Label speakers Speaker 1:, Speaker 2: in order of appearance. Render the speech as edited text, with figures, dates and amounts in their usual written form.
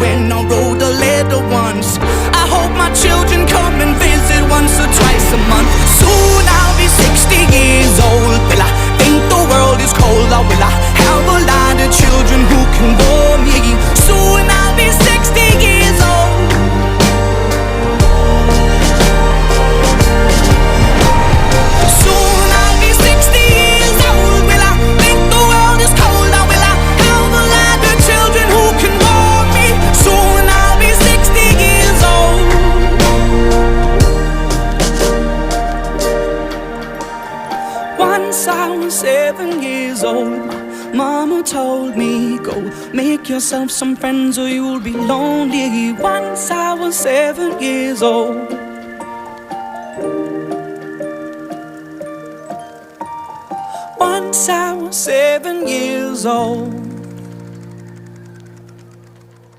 Speaker 1: when I wrote a letter once. I hope my children come and visit once or twice a month. Soon I'll be 60 years old. Will I think the world is cold, or will I have a lot of children who can bore me? Soon I'll be 60 years old. Soon I'll be 60 years old. Will I think the world is cold, or will I have a lot of children who can bore me? Soon I'll be 60 years old. Once I was 7 years old. Mama told me, go make yourself some friends or you'll be lonely. Once I was 7 years old. Once I was 7 years old.